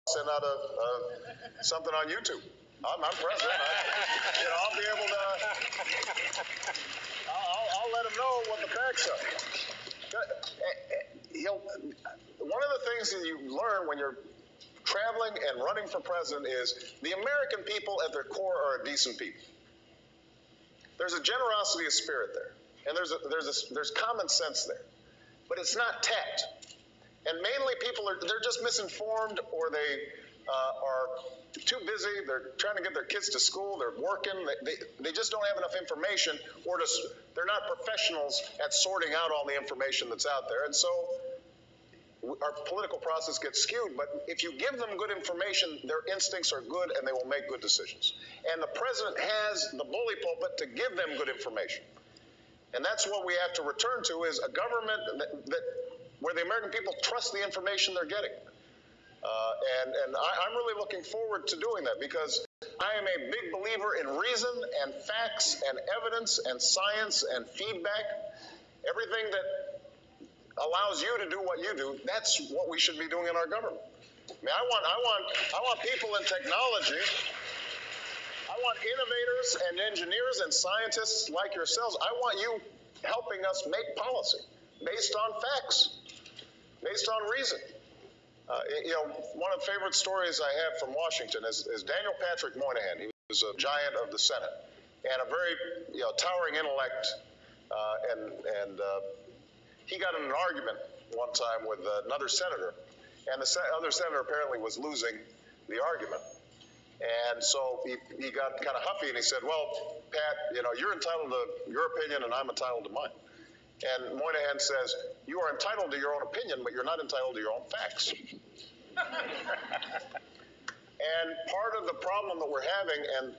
send out something on YouTube. I'm president. I'll be able to. I'll let him know what the facts are. One of the things that you learn when you're traveling and running for president is the American people at their core are a decent people. There's a generosity of spirit there, and there's common sense there, but it's not tact. And mainly people they're just misinformed, or they are too busy. They're trying to get their kids to school. They're working. They just don't have enough information, or they're not professionals at sorting out all the information that's out there. And so our political process gets skewed. But if you give them good information, their instincts are good and they will make good decisions. And the president has the bully pulpit to give them good information. And that's what we have to return to, is a government where the American people trust the information they're getting. I'm really looking forward to doing that, because I am a big believer in reason and facts and evidence and science and feedback. Everything that allows you to do what you do, that's what we should be doing in our government. I mean, I want people in technology. I want innovators and engineers and scientists like yourselves. I want you helping us make policy based on facts, based on reason. One of the favorite stories I have from Washington is Daniel Patrick Moynihan. He was a giant of the Senate and a very towering intellect, and he got in an argument one time with another senator, and the other senator apparently was losing the argument. And so he got kind of huffy, and he said, well, Pat, you're entitled to your opinion and I'm entitled to mine. And Moynihan says, you are entitled to your own opinion, but you're not entitled to your own facts. And part of the problem that we're having, and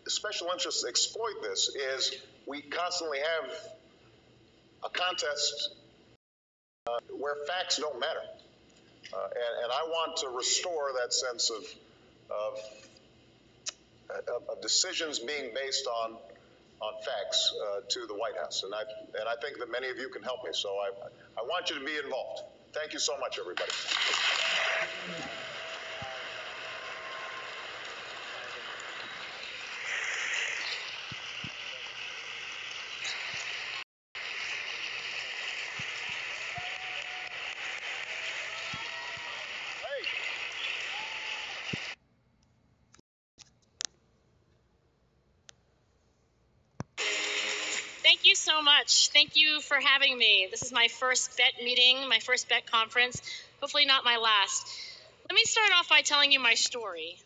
special interests exploit this, is we constantly have a contest where facts don't matter. And I want to restore that sense of decisions being based on facts to the White House, and I think that many of you can help me. So I want you to be involved. Thank you so much, everybody. Thank you so much. Thank you for having me. This is my first BET meeting, my first BET conference, hopefully not my last. Let me start off by telling you my story.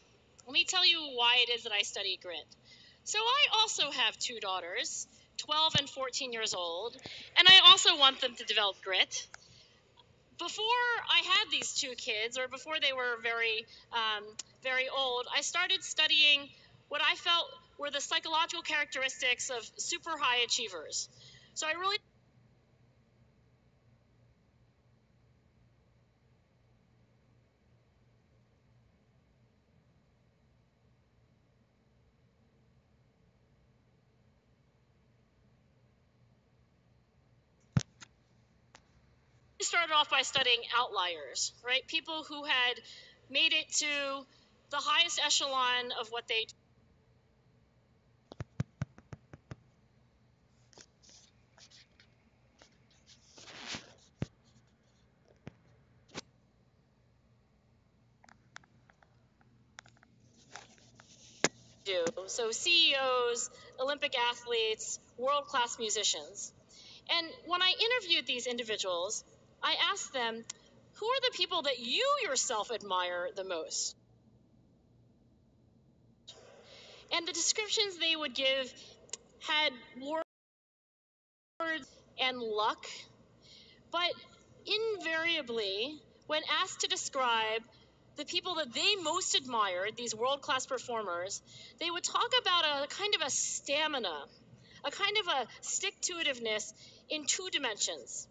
Let me tell you why it is that I study grit. So I also have two daughters, 12 and 14 years old, and I also want them to develop grit. Before I had these two kids, or before they were very old, I started studying what I felt were the psychological characteristics of super high achievers. So I really started off by studying outliers, right? People who had made it to the highest echelon of what they do. So CEOs, Olympic athletes, world-class musicians. And when I interviewed these individuals, I asked them, who are the people that you yourself admire the most? And the descriptions they would give had words and luck, but invariably, when asked to describe the people that they most admired, these world-class performers, they would talk about a kind of a stamina, a kind of a stick-to-itiveness in two dimensions.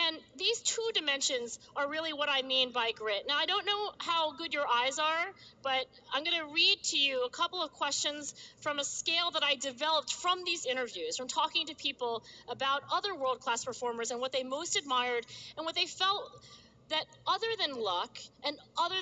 And these two dimensions are really what I mean by grit. Now, I don't know how good your eyes are, but I'm going to read to you a couple of questions from a scale that I developed from these interviews, from talking to people about other world-class performers and what they most admired and what they felt that other than luck and other than